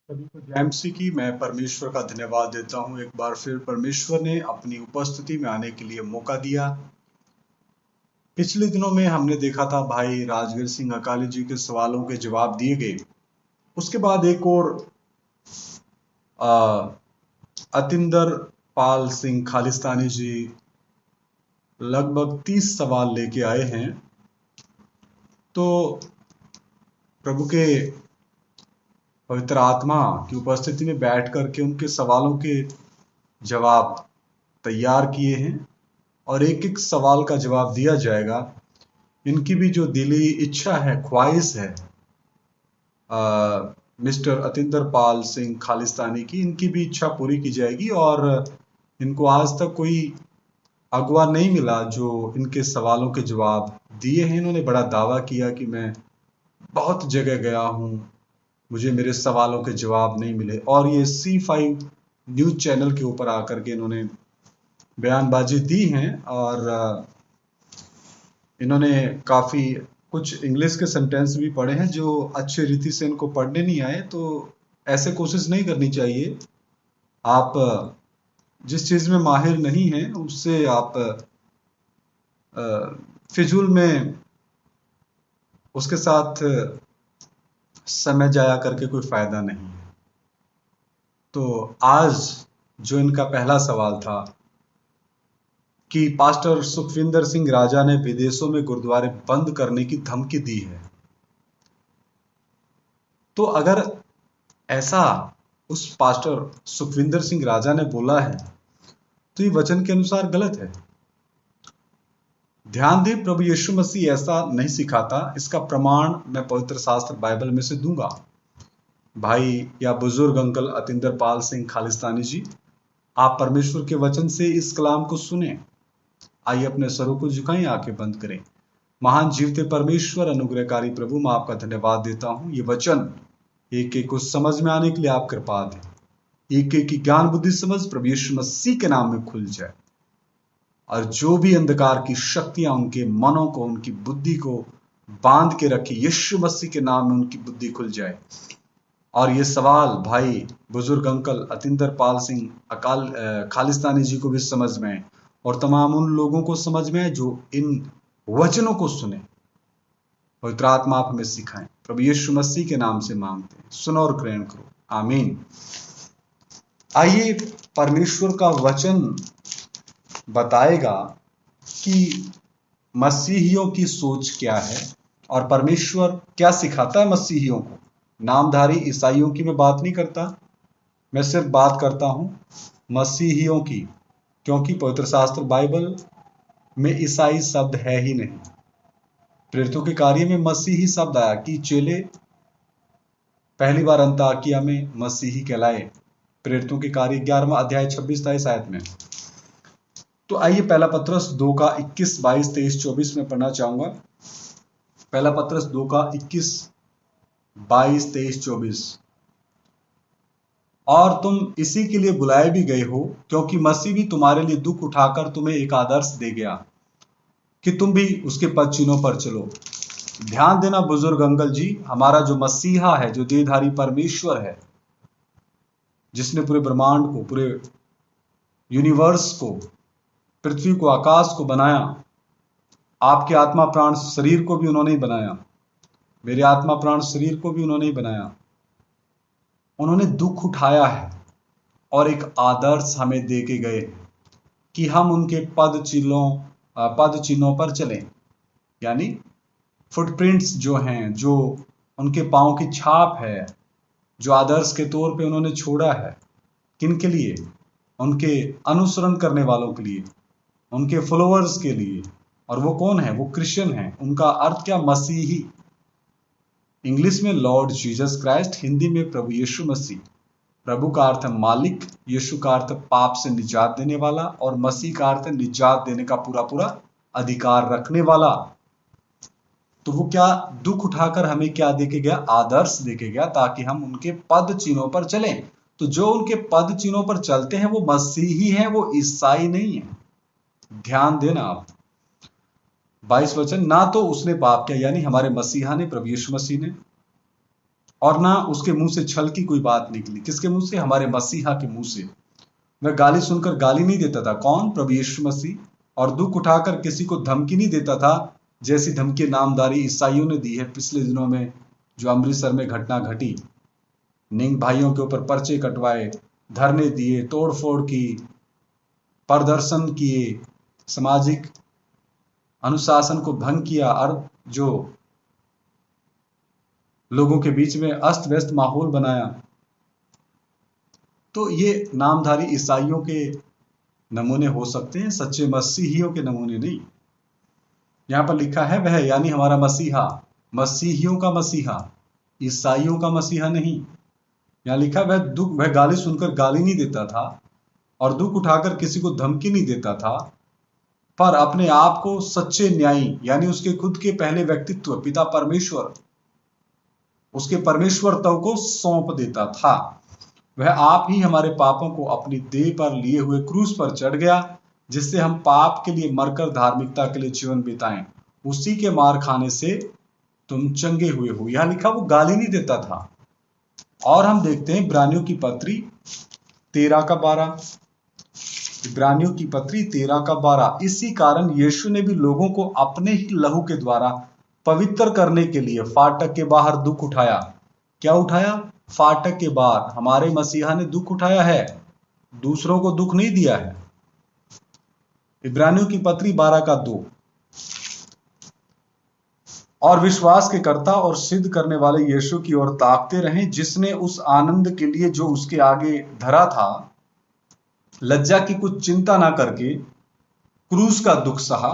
सभी को जय मसीह की। मैं परमेश्वर का धन्यवाद देता हूँ। एक बार फिर परमेश्वर ने अपनी उपस्थिति में आने के लिए मौका दिया। पिछले दिनों में हमने देखा था भाई राजवीर सिंह अकाली जी के सवालों के जवाब दिए गए। उसके बाद एक और आ, अतिंदर पाल सिंह खालिस्तानी जी लगभग 30 सवाल लेके आए हैं। तो प्रभु के पवित्र आत्मा की उपस्थिति में बैठ करके उनके सवालों के जवाब तैयार किए हैं और एक एक सवाल का जवाब दिया जाएगा। इनकी भी जो दिली इच्छा है, ख्वाहिश है, मिस्टर अतिंदर पाल सिंह खालिस्तानी की, इनकी भी इच्छा पूरी की जाएगी। और इनको आज तक कोई अगवा नहीं मिला जो इनके सवालों के जवाब दिए हैं। इन्होंने बड़ा दावा किया कि मैं बहुत जगह गया हूं, मुझे मेरे सवालों के जवाब नहीं मिले। और ये C5 न्यूज चैनल के ऊपर आकर के इन्होंने बयानबाजी दी हैं। और इन्होंने काफ़ी कुछ इंग्लिश के सेंटेंस भी पढ़े हैं जो अच्छे रीति से इनको पढ़ने नहीं आए। तो ऐसे कोशिश नहीं करनी चाहिए। आप जिस चीज़ में माहिर नहीं हैं उससे आप फिजूल में उसके साथ समय जाया करके कोई फायदा नहीं है। तो आज जो इनका पहला सवाल था कि पास्टर सुखविंदर सिंह राजा ने विदेशों में गुरुद्वारे बंद करने की धमकी दी है, तो अगर ऐसा उस पास्टर सुखविंदर सिंह राजा ने बोला है तो ये वचन के अनुसार गलत है। ध्यान दें, प्रभु यीशु मसीह ऐसा नहीं सिखाता। इसका प्रमाण मैं पवित्र शास्त्र बाइबल में से दूंगा। भाई या बुजुर्ग अंकल अतिंदर पाल सिंह खालिस्तानी जी, आप परमेश्वर के वचन से इस कलाम को सुने। आइए अपने सरों को झुकाएं, आंखें बंद करें। महान जीवते परमेश्वर, अनुग्रहकारी प्रभु, मैं आपका धन्यवाद देता हूं। ये वचन एक एक को समझ में आने के लिए आप कृपा दें। एक एक की ज्ञान बुद्धि समझ प्रभु यीशु मसीह के नाम में खुल जाए, और जो भी अंधकार की शक्तियां उनके मनों को, उनकी बुद्धि को बांध के रखी, यीशु मसीह के नाम में उनकी बुद्धि खुल जाए। और ये सवाल भाई बुजुर्ग अंकल अतिंदर पाल सिंह खालिस्तानी जी को भी समझ में आए, और तमाम उन लोगों को समझ में आए जो इन वचनों को सुने। पवित्र आत्मा आप हमें सिखाएं, प्रभु यीशु मसीह के नाम से मांगते हैं, सुनो और ग्रहण करो, आमीन। आइए, परमेश्वर का वचन बताएगा कि मसीहियों की सोच क्या है और परमेश्वर क्या सिखाता है मसीहियों को। नामधारी ईसाइयों की मैं बात नहीं करता, मैं सिर्फ बात करता हूं मसीहियों की, क्योंकि पवित्र शास्त्र बाइबल में ईसाई शब्द है ही नहीं। प्रेरितों के कार्य में मसीही शब्द आया कि चेले पहली बार अंताकिया में मसीही कहलाए। प्रेरितों के कार्य 11वां अध्याय 26-23 आयत में। तो आइए पहला पत्रस 2 का 21, 22, 23, 24 में पढ़ना चाहूंगा। पहला पत्रस 2 का 21, 22, 23, 24। और तुम इसी के लिए बुलाए भी गए हो, क्योंकि मसीह भी तुम्हारे लिए दुख उठाकर तुम्हें एक आदर्श दे गया कि तुम भी उसके पद चिन्हों पर चलो। ध्यान देना बुजुर्ग अंकल जी, हमारा जो मसीहा है, जो देहधारी परमेश्वर है, जिसने पूरे ब्रह्मांड को, पूरे यूनिवर्स को, पृथ्वी को, आकाश को बनाया, आपके आत्मा प्राण शरीर को भी उन्होंने ही बनाया, मेरे आत्मा प्राण शरीर को भी उन्होंने ही बनाया। उन्होंने दुख उठाया है और एक आदर्श हमें दे के गए कि हम उनके पद चिन्हों पर चलें। यानी फुटप्रिंट्स जो हैं, जो उनके पांव की छाप है, जो आदर्श के तौर पे उन्होंने छोड़ा है। किन के लिए? उनके अनुसरण करने वालों के लिए, उनके फॉलोअर्स के लिए। और वो कौन है? वो क्रिश्चियन है। उनका अर्थ क्या? मसीही। इंग्लिश में लॉर्ड जीसस क्राइस्ट, हिंदी में प्रभु यीशु मसीह। प्रभु का अर्थ है मालिक, यीशु का अर्थ पाप से निजात देने वाला, और मसीह का अर्थ है निजात देने का पूरा पूरा अधिकार रखने वाला। तो वो क्या दुख उठाकर हमें क्या देके गया? आदर्श देके गया, ताकि हम उनके पद चिन्हों पर चलें। तो जो उनके पद चिन्हों पर चलते हैं वो मसीही हैं, वो ईसाई नहीं है। ध्यान देना आप। 22 वचन, ना तो उसने पाप किया, यानी हमारे मसीहा ने, प्रभु यीशु मसीह ने, और ना उसके मुंह से छल की कोई बात निकली। किसके मुंह से? हमारे मसीहा के मुंह से। वह गाली सुनकर गाली नहीं देता था। कौन? प्रभु यीशु मसीह। और दुख उठाकर किसी को धमकी नहीं देता था, जैसी धमकी नामधारी ईसाइयों ने दी है पिछले दिनों में, जो अमृतसर में घटना घटी। निंग भाइयों के ऊपर पर्चे कटवाए, धरने दिए, तोड़फोड़ की, प्रदर्शन किए, सामाजिक अनुशासन को भंग किया और जो लोगों के बीच में अस्त व्यस्त माहौल बनाया। तो ये नामधारी ईसाइयों के नमूने हो सकते हैं, सच्चे मसीहियों के नमूने नहीं। यहां पर लिखा है वह, यानी हमारा मसीहा, मसीहियों का मसीहा, ईसाइयों का मसीहा नहीं। यहां लिखा वह गाली सुनकर गाली नहीं देता था और दुख उठाकर किसी को धमकी नहीं देता था, पर अपने आप को सच्चे न्यायी, यानी उसके खुद के पहले व्यक्तित्व पिता परमेश्वर, उसके परमेश्वरत्व को सौंप देता था। वह आप ही हमारे पापों को अपनी देह पर लिए हुए क्रूस पर चढ़ गया, जिससे हम पाप के लिए मरकर धार्मिकता के लिए जीवन बिताएं। उसी के मार खाने से तुम चंगे हुए हो। यहां लिखा वो गाली नहीं देता था। और हम देखते हैं इब्रानियों की पत्री 13:12, इब्रानियों की पत्री 13:12, इसी कारण यीशु ने भी लोगों को अपने ही लहू के द्वारा पवित्र करने के लिए फाटक के बाहर दुख उठाया। क्या उठाया? फाटक के बाहर। हमारे मसीहा ने दुख उठाया है, दूसरों को दुख नहीं दिया है। इब्रानियों की पत्री 12:2, और विश्वास के कर्ता और सिद्ध करने वाले यीशु की ओर ताकते रहें, जिसने उस आनंद के लिए जो उसके आगे धरा था लज्जा की कुछ चिंता ना करके क्रूस का दुख सहा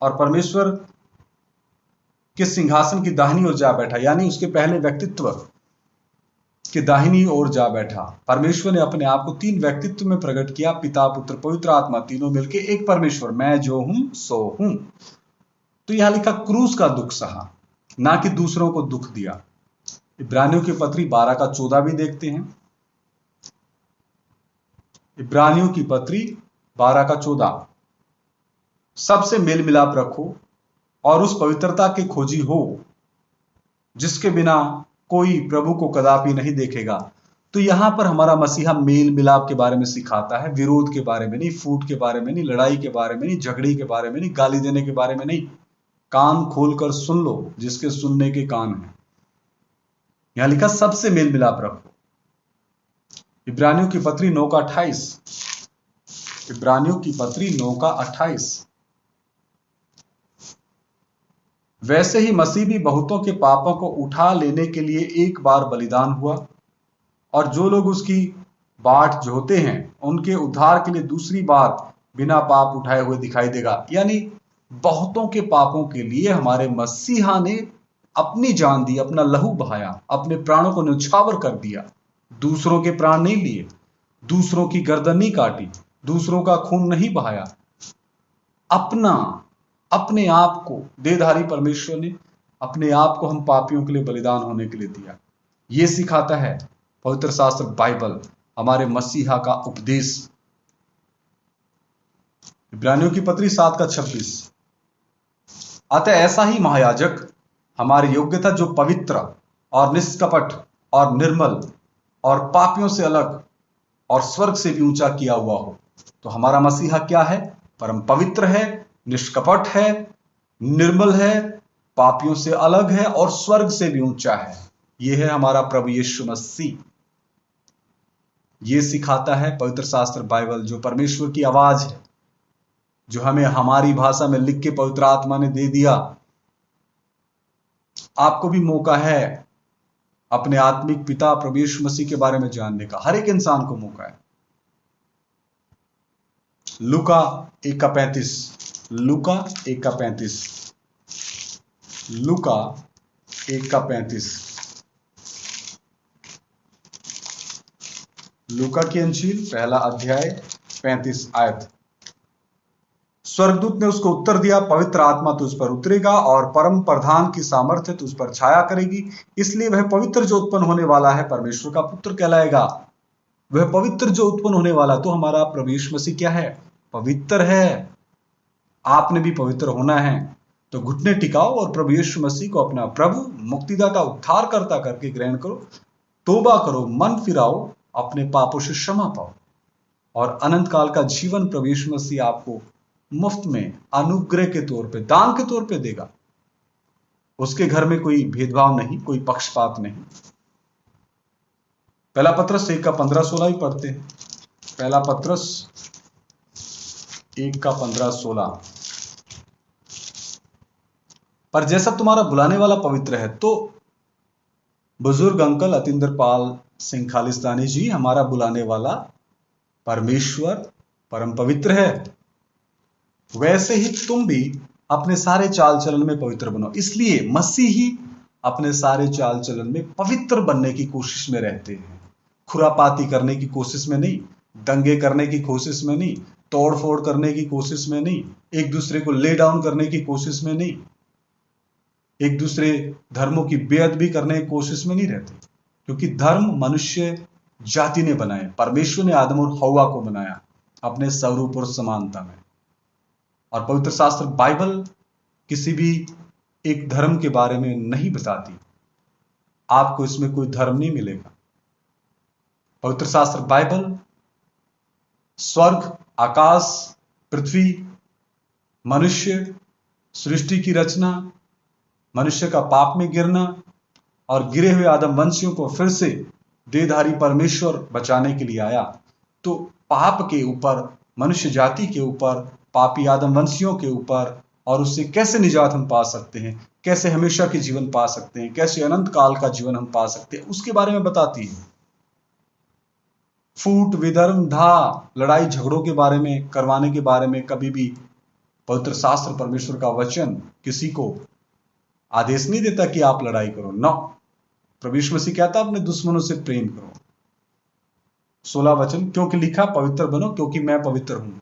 और परमेश्वर के सिंहासन की दाहिनी ओर जा बैठा, यानी उसके पहले व्यक्तित्व के दाहिनी ओर जा बैठा। परमेश्वर ने अपने आप को 3 व्यक्तित्व में प्रकट किया, पिता, पुत्र, पवित्र आत्मा, तीनों मिलके एक परमेश्वर। मैं जो हूं सो हूं। तो यहां लिखा क्रूस का दुख सहा, ना कि दूसरों को दुख दिया। इब्रानियों की पत्री 12:14 भी देखते हैं। इब्रानियों की पत्री 12:14, सबसे मेल मिलाप रखो और उस पवित्रता के खोजी हो जिसके बिना कोई प्रभु को कदापि नहीं देखेगा। तो यहां पर हमारा मसीहा मेल मिलाप के बारे में सिखाता है, विरोध के बारे में नहीं, फूट के बारे में नहीं, लड़ाई के बारे में नहीं, झगड़े के बारे में नहीं, गाली देने के बारे में नहीं। कान खोलकर सुन लो जिसके सुनने के कान हैं। यहां लिखा सबसे मेल मिलाप रखो। इब्रानियों की पत्री 9:28, इब्रानियों की पत्री 9:28, वैसे ही मसीह भी बहुतों के पापों को उठा लेने के लिए एक बार बलिदान हुआ, और जो लोग उसकी बाट जोहते हैं उनके उद्धार के लिए दूसरी बार बिना पाप उठाए हुए दिखाई देगा। यानी बहुतों के पापों के लिए हमारे मसीहा ने अपनी जान दी, अपना लहू बहाया, अपने प्राणों को न्यौछावर कर दिया। दूसरों के प्राण नहीं लिए, दूसरों की गर्दन नहीं काटी, दूसरों का खून नहीं बहाया, अपने आप को देहधारी परमेश्वर ने अपने आप को हम पापियों के लिए बलिदान होने के लिए दिया। यह सिखाता है पवित्र शास्त्र बाइबल, हमारे मसीहा का उपदेश। इब्रानियों की पत्री 7:26, अतः ऐसा ही महायाजक हमारी योग्यता जो पवित्र और निष्कपट और निर्मल और पापियों से अलग और स्वर्ग से भी ऊंचा किया हुआ हो। तो हमारा मसीहा क्या है? परम पवित्र है, निष्कपट है, निर्मल है, पापियों से अलग है और स्वर्ग से भी ऊंचा है। यह है हमारा प्रभु यीशु मसीह। यह सिखाता है पवित्र शास्त्र बाइबल, जो परमेश्वर की आवाज है, जो हमें हमारी भाषा में लिख के पवित्र आत्मा ने दे दिया। आपको भी मौका है अपने आत्मिक पिता प्रभु यीशु मसीह के बारे में जानने का, हर एक इंसान को मौका है। लूका 1:35, लूका 1:35, लूका 1:35, लूका की अंजील 1 अध्याय 35 आयत। स्वर्गदूत ने उसको उत्तर दिया, पवित्र आत्मा तुझ पर उतरेगा और परम प्रधान की सामर्थ्य तुझ पर छाया करेगी, इसलिए वह पवित्र जो उत्पन्न होने वाला है परमेश्वर का पुत्र कहलाएगा। वह पवित्र जो उत्पन्न होने वाला, तो हमारा प्रभु यीशु मसीह क्या है? पवित्र है। आपने भी पवित्र होना है। तो घुटने टिकाओ और प्रभु यीशु मसीह को अपना प्रभु, मुक्तिदाता, उद्धारकर्ता करके ग्रहण करो। तोबा करो, मन फिराओ, अपने पापों से क्षमा पाओ और अनंत काल का जीवन प्रभु यीशु मसीह आपको मुफ्त में अनुग्रह के तौर पे, दान के तौर पे देगा। उसके घर में कोई भेदभाव नहीं, कोई पक्षपात नहीं। पहला पत्रस 1:15-16 भी पढ़ते हैं। पहला पत्रस 1:15-16। पर जैसा तुम्हारा बुलाने वाला पवित्र है, तो बुजुर्ग अंकल अतिंदर पाल सिंह खालिस्तानी जी, हमारा बुलाने वाला परमेश्वर परम पवित्र है, वैसे ही तुम भी अपने सारे चाल चलन में पवित्र बनो। इसलिए मसीही अपने सारे चाल चलन में पवित्र बनने की कोशिश में रहते हैं। खुरापाती करने की कोशिश में नहीं, दंगे करने की कोशिश में नहीं, तोड़ फोड़ करने की कोशिश में नहीं, एक दूसरे को ले डाउन करने की कोशिश में नहीं, एक दूसरे धर्मों की बेअदबी करने की कोशिश में नहीं रहते। क्योंकि धर्म मनुष्य जाति ने बनाए। परमेश्वर ने आदम और हव्वा को बनाया अपने स्वरूप और समानता में। और पवित्र शास्त्र बाइबल किसी भी एक धर्म के बारे में नहीं बताती। आपको इसमें कोई धर्म नहीं मिलेगा। पवित्र शास्त्र बाइबल स्वर्ग, आकाश, पृथ्वी, मनुष्य, सृष्टि की रचना, मनुष्य का पाप में गिरना और गिरे हुए आदम वंशियों को फिर से देहधारी परमेश्वर बचाने के लिए आया। तो पाप के ऊपर, मनुष्य जाति के ऊपर, पापी आदम वंशियों के ऊपर, और उससे कैसे निजात हम पा सकते हैं, कैसे हमेशा के जीवन पा सकते हैं, कैसे अनंत काल का जीवन हम पा सकते हैं, उसके बारे में बताती है। फूट, विधर्म, धा, लड़ाई झगड़ों के बारे में, करवाने के बारे में कभी भी पवित्र शास्त्र, परमेश्वर का वचन किसी को आदेश नहीं देता कि आप लड़ाई करो। न, प्रभु यीशु मसीह कहता अपने दुश्मनों से प्रेम करो। 16 वचन, क्योंकि लिखा पवित्र बनो क्योंकि मैं पवित्र हूं।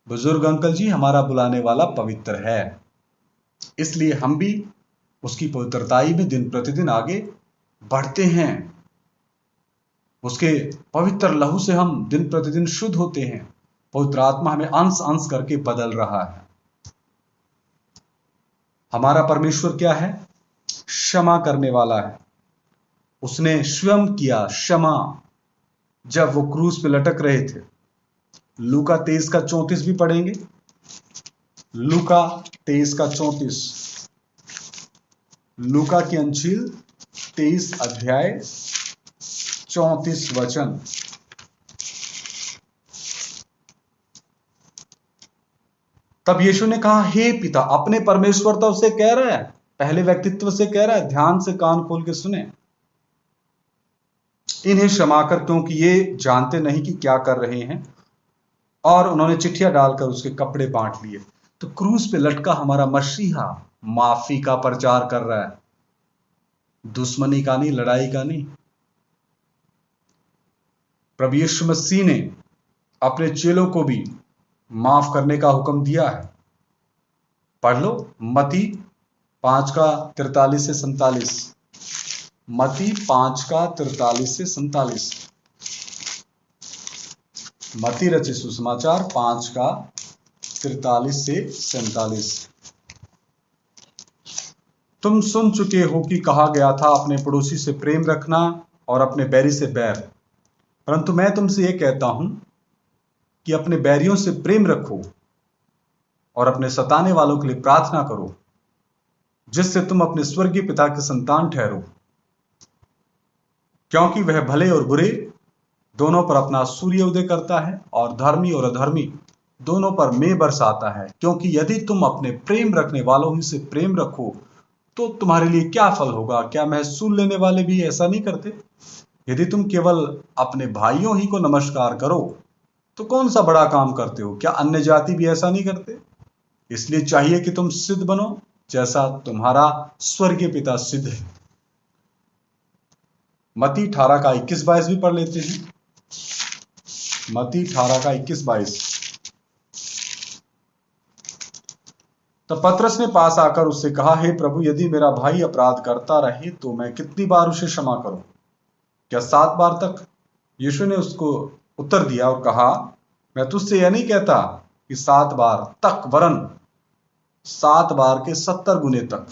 बुजुर्ग अंकल जी, हमारा बुलाने वाला पवित्र है, इसलिए हम भी उसकी पवित्रताई में दिन प्रतिदिन आगे बढ़ते हैं। उसके पवित्र लहू से हम दिन प्रतिदिन शुद्ध होते हैं। पवित्र आत्मा हमें अंश अंश करके बदल रहा है। हमारा परमेश्वर क्या है? क्षमा करने वाला है। उसने स्वयं किया क्षमा जब वो क्रूस पे लटक रहे थे। लूका 23:34 भी पढ़ेंगे। लूका 23:34। लूका की अंजील 23 अध्याय 34 वचन। तब यीशु ने कहा, हे पिता, अपने परमेश्वरता से कह रहा है, पहले व्यक्तित्व से कह रहा है। ध्यान से कान खोल के सुने। इन्हें क्षमा कर क्योंकि ये जानते नहीं कि क्या कर रहे हैं। और उन्होंने चिट्ठियां डालकर उसके कपड़े बांट लिए। तो क्रूस पे लटका हमारा मसीहा माफी का प्रचार कर रहा है, दुश्मनी का नहीं, लड़ाई का नहीं। प्रभु यीशु मसीह ने अपने चेलों को भी माफ करने का हुक्म दिया है। पढ़ लो मत्ती 5:43-47। मत्ती 5:43-47। मत्ती रचित सुसमाचार 5:43-47। तुम सुन चुके हो कि कहा गया था, अपने पड़ोसी से प्रेम रखना और अपने बैरी से बैर। परंतु मैं तुमसे यह कहता हूं कि अपने बैरियों से प्रेम रखो और अपने सताने वालों के लिए प्रार्थना करो, जिससे तुम अपने स्वर्गीय पिता के संतान ठहरो। क्योंकि वह भले और बुरे दोनों पर अपना सूर्य उदय करता है और धर्मी और अधर्मी दोनों पर मेघ बरसाता है। क्योंकि यदि तुम अपने प्रेम रखने वालों ही से प्रेम रखो तो तुम्हारे लिए क्या फल होगा? क्या महसूल लेने वाले भी ऐसा नहीं करते? यदि तुम केवल अपने भाइयों ही को नमस्कार करो तो कौन सा बड़ा काम करते हो? क्या अन्य जाति भी ऐसा नहीं करते? इसलिए चाहिए कि तुम सिद्ध बनो जैसा तुम्हारा स्वर्गीय पिता सिद्ध है। मत्ती 18:21-22 भी पढ़ लेते हैं। मत्ती 18:21-22। तब पतरस ने पास आकर उससे कहा, हे प्रभु, यदि मेरा भाई अपराध करता रहे तो मैं कितनी बार उसे क्षमा करूं? क्या 7 बार तक? यीशु ने उसको उत्तर दिया और कहा, मैं तुझसे यह नहीं कहता कि 7 बार तक, वरन 7 बार के 70 गुने तक।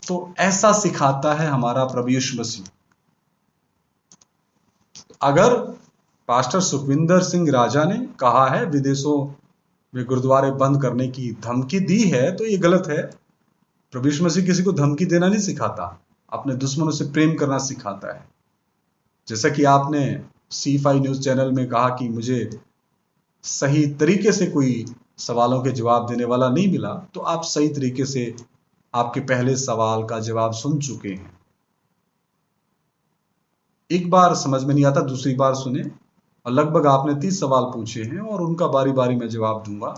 तो ऐसा सिखाता है हमारा प्रभु यीशु मसीह। अगर पास्टर सुखविंदर सिंह राजा ने कहा है विदेशों में गुरुद्वारे बंद करने की धमकी दी है, तो ये गलत है। प्रभु यीशु मसीह किसी को धमकी देना नहीं सिखाता, अपने दुश्मनों से प्रेम करना सिखाता है। जैसा कि आपने C5 न्यूज चैनल में कहा कि मुझे सही तरीके से कोई सवालों के जवाब देने वाला नहीं मिला, तो आप सही तरीके से आपके पहले सवाल का जवाब सुन चुके हैं। एक बार समझ में नहीं आता, दूसरी बार सुने। और लगभग आपने 30 सवाल पूछे हैं और उनका बारी बारी में जवाब दूंगा।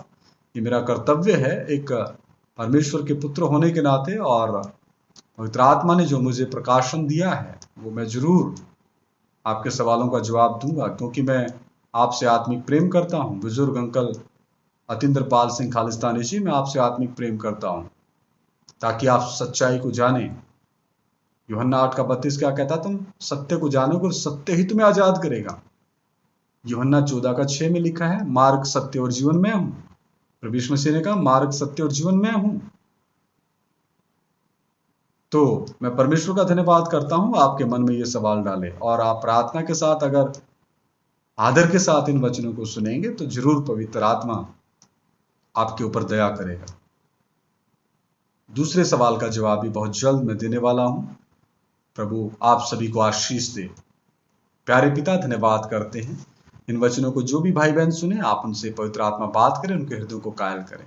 ये मेरा कर्तव्य है एक परमेश्वर के पुत्र होने के नाते, और पवित्र आत्मा ने जो मुझे प्रकाशन दिया है वो मैं जरूर आपके सवालों का जवाब दूंगा, क्योंकि मैं आपसे आत्मिक प्रेम करता हूं। बुजुर्ग अंकल अतिंदर पाल सिंह खालिस्तानी जी, मैं आपसे आत्मिक प्रेम करता हूं ताकि आप सच्चाई को जाने। यूहन्ना 8:32 क्या कहता? तुम सत्य को जानोगे और सत्य ही तुम्हें आजाद करेगा। यूहन्ना 14:6 में लिखा है, मार्ग सत्य और जीवन मैं हूं। प्रभु यीशु मसीह ने कहा मार्ग सत्य और जीवन मैं हूं। तो मैं परमेश्वर का धन्यवाद करता हूं आपके मन में ये सवाल डाले, और आप प्रार्थना के साथ अगर आदर के साथ इन वचनों को सुनेंगे तो जरूर पवित्र आत्मा आपके ऊपर दया करेगा। दूसरे सवाल का जवाब भी बहुत जल्द मैं देने वाला हूं। प्रभु आप सभी को आशीष दे। प्यारे पिता, धन्यवाद करते हैं इन वचनों को जो भी भाई बहन सुने, आप उनसे पवित्र आत्मा बात करें, उनके हृदय को कायल करें।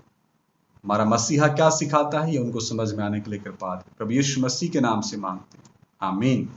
हमारा मसीहा क्या सिखाता है ये उनको समझ में आने के लिए कृपा दे। प्रभु यीशु मसीह के नाम से मांगते हैं, आमीन।